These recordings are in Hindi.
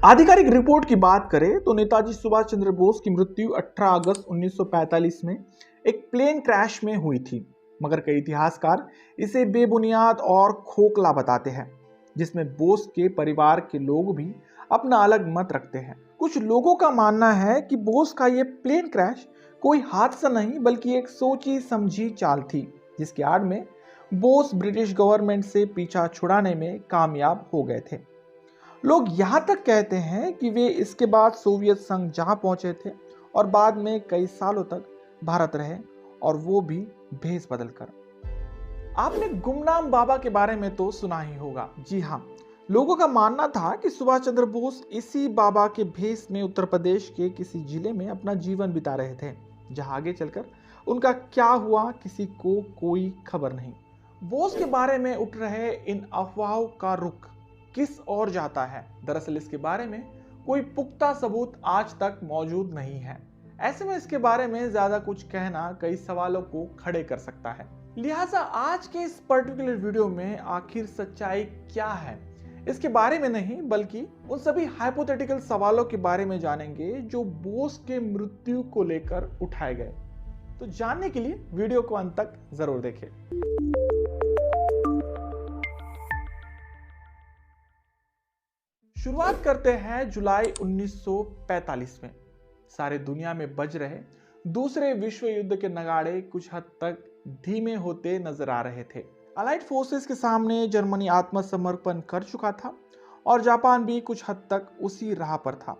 आधिकारिक रिपोर्ट की बात करें तो नेताजी सुभाष चंद्र बोस की मृत्यु 18 अगस्त 1945 में एक प्लेन क्रैश में हुई थी, मगर कई इतिहासकार इसे बेबुनियाद और खोखला बताते हैं, जिसमें बोस के परिवार के लोग भी अपना अलग मत रखते हैं। कुछ लोगों का मानना है कि बोस का यह प्लेन क्रैश कोई हादसा नहीं बल्कि एक सोची समझी चाल थी, जिसकी आड़ में बोस ब्रिटिश गवर्नमेंट से पीछा छुड़ाने में कामयाब हो गए थे। लोग यहां तक कहते हैं कि वे इसके बाद सोवियत संघ जहां पहुंचे थे और बाद में कई सालों तक भारत रहे, और वो भी भेष बदलकर। आपने गुमनाम बाबा के बारे में तो सुना ही होगा। जी हां, लोगों का मानना था कि सुभाष चंद्र बोस इसी बाबा के भेष में उत्तर प्रदेश के किसी जिले में अपना जीवन बिता रहे थे, जहां आगे चलकर उनका क्या हुआ किसी को कोई खबर नहीं। बोस के बारे में उठ रहे इन अफवाहों का रुख किस ओर जाता है, दरअसल इसके बारे में कोई पुख्ता सबूत आज तक मौजूद नहीं है। ऐसे में इसके बारे में ज्यादा कुछ कहना कई सवालों को खड़े कर सकता है। लिहाजा आज के इस पर्टिकुलर वीडियो में आखिर सच्चाई क्या है, इसके बारे में नहीं बल्कि उन सभी हाइपोथेटिकल सवालों के बारे में जानेंगे जो बोस के मृत्यु को लेकर उठाए गए। तो जानने के लिए वीडियो को अंत तक जरूर देखें। शुरुआत करते हैं जुलाई 1945 में। सारे दुनिया में बज रहे दूसरे विश्व युद्ध के नगाड़े कुछ हद तक धीमे होते नजर आ रहे थे। अलाइड फोर्सेस के सामने जर्मनी आत्मसमर्पण कर चुका था और जापान भी कुछ हद तक उसी राह पर था।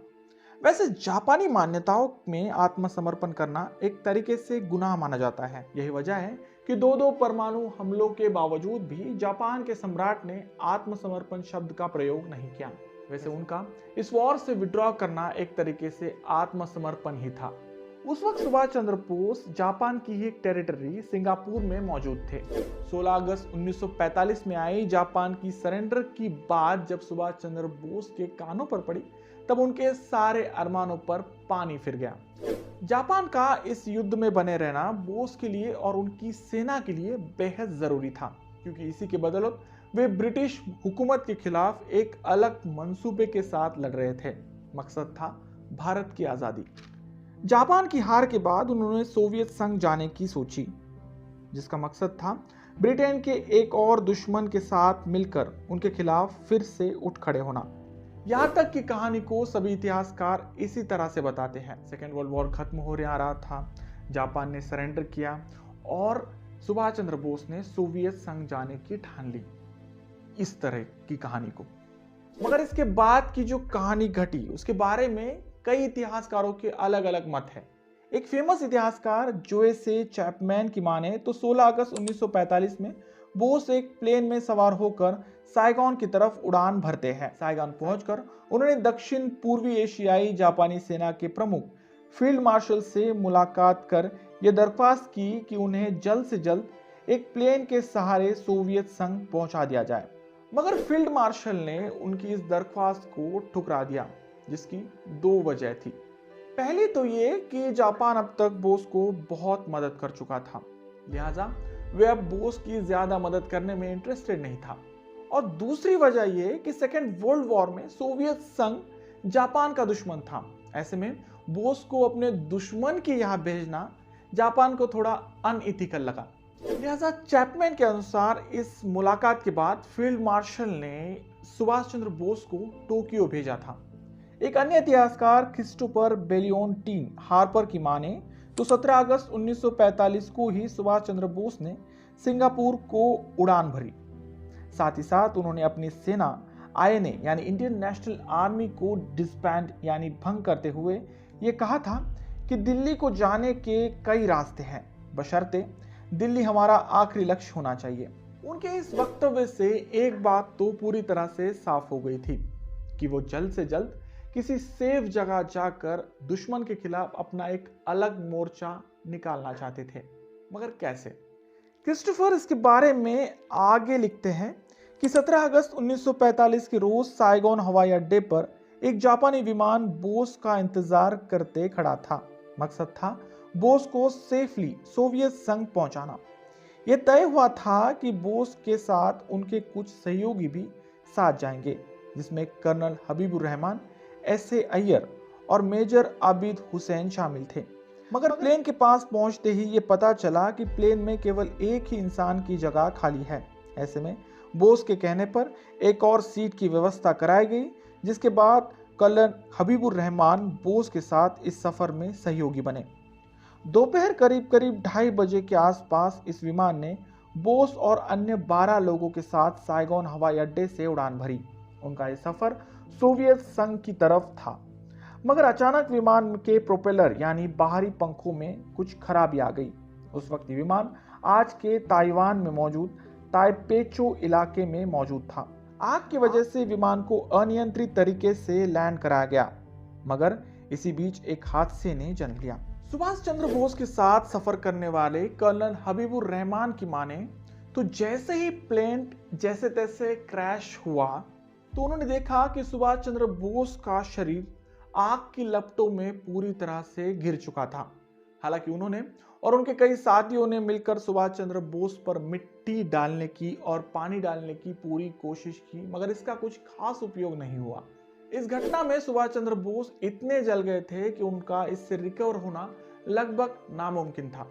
वैसे जापानी मान्यताओं में आत्मसमर्पण करना एक तरीके से गुनाह माना जाता है। यही वजह है कि दो परमाणु हमलों के बावजूद भी जापान के सम्राट ने आत्मसमर्पण शब्द का प्रयोग नहीं किया। वैसे उनका इस वॉर से विड्रॉ करना एक तरीके से आत्मसमर्पण ही था। उस वक्त सुभाष चंद्र बोस जापान की ही एक टेरिटरी सिंगापुर में मौजूद थे। 16 अगस्त 1945 में आई जापान की सरेंडर की बात जब सुभाष चंद्र बोस के कानों पर पड़ी, तब उनके सारे अरमानों पर पानी फिर गया। जापान का इस युद्ध में बने रहना बोस के लिए और उनकी सेना के लिए बेहद जरूरी था, क्योंकि इसी के बदौलत वे ब्रिटिश हुकूमत के खिलाफ एक अलग मंसूबे के साथ लड़ रहे थे। मकसद था भारत की आजादी। जापान की हार के बाद उन्होंने सोवियत संघ जाने की सोची, जिसका मकसद था ब्रिटेन के एक और दुश्मन के साथ मिलकर उनके खिलाफ फिर से उठ खड़े होना। यहां तक की कहानी को सभी इतिहासकार इसी तरह से बताते हैं। सेकेंड वर्ल्ड वॉर खत्म हो रहा था, जापान ने सरेंडर किया और सुभाष चंद्र बोस ने सोवियत संघ जाने की ठान ली। इस तरह की कहानी को, मगर इसके बाद की जो कहानी घटी उसके बारे में कई इतिहासकारों के अलग अलग मत है। एक फेमस इतिहासकार जोसे चैपमैन की माने तो 16 अगस्त 1945 में बोस एक प्लेन में सवार होकर साइगॉन की तरफ उड़ान भरते हैं। साइगॉन पहुंचकर उन्होंने दक्षिण पूर्वी एशियाई जापानी सेना के प्रमुख फील्ड मार्शल से मुलाकात कर यह दरख्वास्त की कि उन्हें जल्द से जल्द एक प्लेन के सहारे सोवियत संघ पहुंचा दिया जाए, मगर फील्ड मार्शल ने उनकी इस दरख्वास्त को ठुकरा दिया, जिसकी दो वजह थी। पहली तो ये कि जापान अब तक बोस को बहुत मदद कर चुका था, लिहाजा वे अब बोस की ज्यादा मदद करने में इंटरेस्टेड नहीं था। और दूसरी वजह यह कि सेकेंड वर्ल्ड वॉर में सोवियत संघ जापान का दुश्मन था। ऐसे में बोस को अपने दुश्मन के यहां भेजना जापान को थोड़ा अनइथिकल लगा। लिहाजा चैपमैन के अनुसार इस मुलाकात के बाद फील्ड मार्शल ने सुभाष चंद्र बोस को टोक्यो भेजा था। एक अन्य इतिहासकार क्रिस्टोफर बेलियोन्टीन हार्पर की माने तो 17 अगस्त 1945 को ही सुभाष चंद्र बोस ने सिंगापुर को उड़ान भरी। साथ ही साथ उन्होंने अपनी सेना आईएनए यानी इंडियन नेशनल आर्मी को डिसबैंड यानी भंग करते हुए ये कहा था कि दिल्ली को जाने के कई रास्ते हैं, बशर्ते दिल्ली हमारा आखिरी लक्ष्य होना चाहिए। उनके इस वक्तव्य से एक बात तो पूरी तरह से साफ हो गई थी कि वो जल्द से जल्द किसी सेफ जगह जाकर दुश्मन के खिलाफ अपना एक अलग मोर्चा निकालना चाहते थे, मगर कैसे? क्रिस्टोफर इसके बारे में आगे लिखते हैं कि 17 अगस्त 1945 के रोज साइगॉन हवाई अड्डे पर एक जापानी विमान बोस का इंतजार करते खड़ा था। मकसद था बोस को सेफली सोवियत संघ पहुंचाना। यह तय हुआ था कि बोस के साथ उनके कुछ सहयोगी भी साथ जाएंगे, जिसमें कर्नल हबीबुर रहमान, एस.ए. अय्यर और मेजर आबिद हुसैन शामिल थे। मगर प्लेन के पास पहुंचते ही ये पता चला कि प्लेन में केवल एक ही इंसान की जगह खाली है। ऐसे में बोस के कहने पर एक और सीट की व्यवस्था कराई गई, जिसके बाद कर्नल हबीबुर रहमान बोस के साथ इस सफर में सहयोगी बने। दोपहर करीब 2:30 बजे के आसपास इस विमान ने बोस और अन्य 12 लोगों के साथ साइगोन हवाई अड्डे से उड़ान भरी। उनका यह सफर सोवियत संघ की तरफ था, मगर अचानक विमान के प्रोपेलर यानी बाहरी पंखों में कुछ खराबी आ गई। उस वक्त विमान आज के ताइवान में मौजूद ताइपेचो इलाके में मौजूद था। आग की वजह से विमान को अनियंत्रित तरीके से लैंड कराया गया, मगर इसी बीच एक हादसे ने जन्म लिया। सुभाष चंद्र बोस के साथ सफर करने वाले कर्नल हबीबुर रहमान की माने तो जैसे ही प्लेन जैसे तैसे क्रैश हुआ तो उन्होंने देखा कि सुभाष चंद्र बोस का शरीर आग की लपटों में पूरी तरह से घिर चुका था। हालांकि उन्होंने और उनके कई साथियों ने मिलकर सुभाष चंद्र बोस पर मिट्टी डालने की और पानी डालने की पूरी कोशिश की, मगर इसका कुछ खास उपयोग नहीं हुआ। इस घटना में सुभाष चंद्र बोस इतने जल गए थे कि उनका इससे रिकवर होना लगभग नामुमकिन था।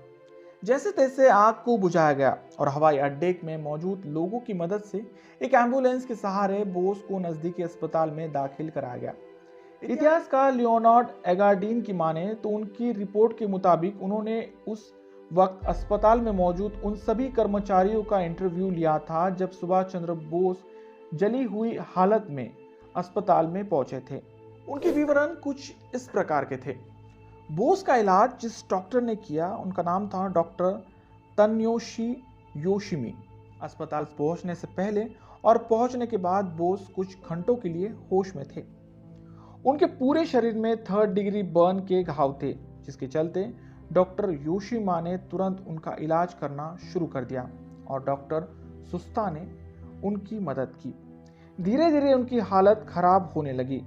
जैसे तैसे आग को बुझाया गया और हवाई अड्डे में मौजूद लोगों की मदद से एक एम्बुलेंस के सहारे बोस को नजदीकी अस्पताल में दाखिल कराया गया। इतिहासकार लियोनार्ड एगार्डीन की माने तो उनकी रिपोर्ट के मुताबिक उन्होंने उस वक्त अस्पताल में मौजूद उन सभी कर्मचारियों का इंटरव्यू लिया था जब सुभाष चंद्र बोस जली हुई हालत में अस्पताल में पहुंचे थे। उनके विवरण कुछ इस प्रकार के थे। बोस का इलाज जिस डॉक्टर ने किया उनका नाम था डॉक्टर तन्योशी योशिमी। अस्पताल पहुंचने से पहले और पहुंचने के बाद बोस कुछ घंटों के लिए होश में थे। उनके पूरे शरीर में 3rd डिग्री बर्न के घाव थे, जिसके चलते डॉक्टर योशिमा ने तुरंत उनका इलाज करना शुरू कर दिया और डॉक्टर सुस्ता ने उनकी मदद की। धीरे धीरे उनकी हालत खराब होने लगी,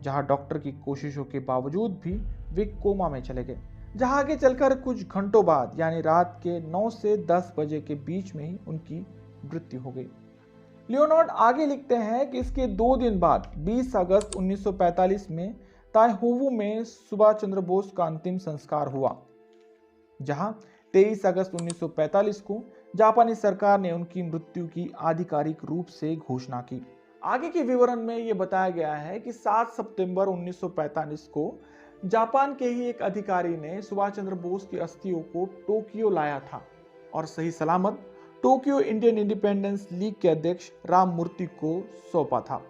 जहां डॉक्टर की कोशिशों के बावजूद भी वे कोमा में चले गए, जहां आगे चलकर कुछ घंटों बाद यानी रात के 9 से 10 बजे के बीच में ही उनकी मृत्यु हो गई। लियोनार्ड आगे लिखते हैं कि इसके 2 दिन बाद 20 अगस्त 1945 में ताइहोवू में सुभाष चंद्र बोस का अंतिम संस्कार हुआ, जहां 23 अगस्त 1945 को जापानी सरकार ने उनकी मृत्यु की आधिकारिक रूप से घोषणा की। आगे के विवरण में यह बताया गया है कि 7 सितंबर 1945 को जापान के ही एक अधिकारी ने सुभाष चंद्र बोस की अस्थियों को टोक्यो लाया था और सही सलामत टोक्यो इंडियन इंडिपेंडेंस लीग के अध्यक्ष राम मूर्ति को सौंपा था,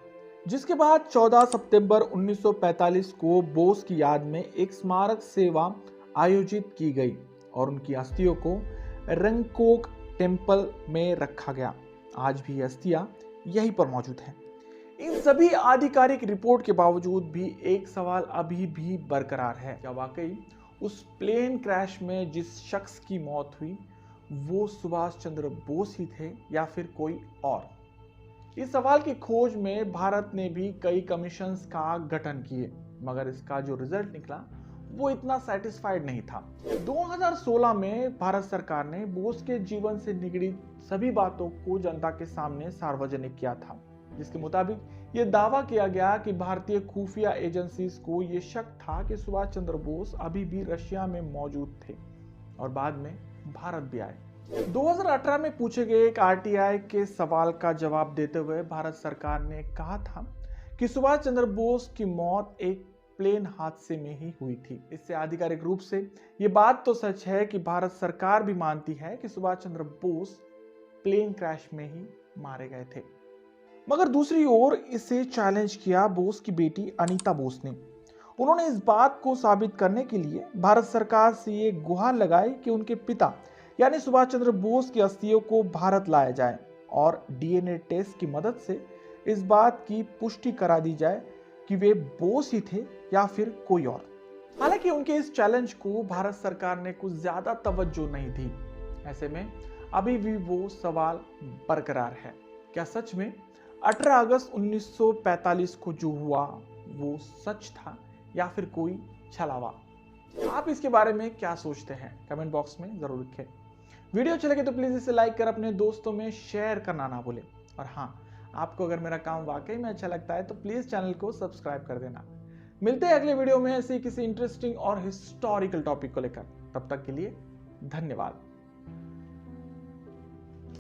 जिसके बाद 14 सितंबर 1945 को बोस की याद में एक स्मारक सेवा आयोजित की गई और उनकी अस्थियों को रंगकोक टेम्पल में रखा गया। आज भी अस्थियां यहीं पर मौजूद हैं। इन सभी आधिकारिक रिपोर्ट के बावजूद भी एक सवाल अभी भी बरकरार है, क्या वाकई उस प्लेन क्रैश में जिस शख्स की मौत हुई वो सुभाष चंद्र बोस ही थे या फिर कोई और? इस सवाल की खोज में भारत ने भी कई कमीशंस का गठन किए, मगर इसका जो रिजल्ट निकला वो इतना सेटिस्फाइड नहीं था। 2016 में भारत सरकार ने बोस के जीवन से निगड़ी सभी बातों को जनता के सामने सार्वजनिक किया था, जिसके मुताबिक ये दावा किया गया कि भारतीय खुफिया एजेंसीज को ये शक था कि सुभाष चंद्र बोस अभी भी रशिया में मौजूद थे और बाद में भारत भी आए। 2018 में पूछे गए एक आरटीआई के सवाल का जवाब देते हुए भारत सरकार ने कहा था कि सुभाष चंद्र बोस की मौत एक प्लेन हादसे में ही हुई थी। इससे आधिकारिक रूप से ये बात तो सच है कि भारत सरकार भी मानती है कि सुभाष चंद्र बोस प्लेन क्रैश में ही मारे गए थे। मगर दूसरी ओर इसे चैलेंज किया बोस की बेटी अनीता बोस ने। उन्होंने इस बात को साबित करने के लिए भारत सरकार से ये गुहार लगाई कि उनके पिता यानी सुभाष चंद्र बोस की अस्थियों को भारत लाया जाए और डीएनए टेस्ट की मदद से इस बात की पुष्टि करा दी जाए कि वे बोस ही थे या फिर कोई और। हालांकि उनके इस चैलेंज को भारत सरकार ने कुछ ज्यादा तवज्जो नहीं दी। ऐसे में अभी भी वो सवाल बरकरार है, क्या सच में 18 अगस्त 1945 को जो हुआ वो सच था या फिर कोई छलावा? आप इसके बारे में क्या सोचते हैं? कमेंट बॉक्स में जरूर लिखें। वीडियो अच्छा लगे तो प्लीज इसे लाइक कर अपने दोस्तों में शेयर करना ना भूलें। और हाँ, आपको अगर मेरा काम वाकई में अच्छा लगता है तो प्लीज चैनल को सब्सक्राइब कर देना। मिलते हैं अगले वीडियो में ऐसे किसी इंटरेस्टिंग और हिस्टोरिकल टॉपिक को लेकर। तब तक के लिए धन्यवाद।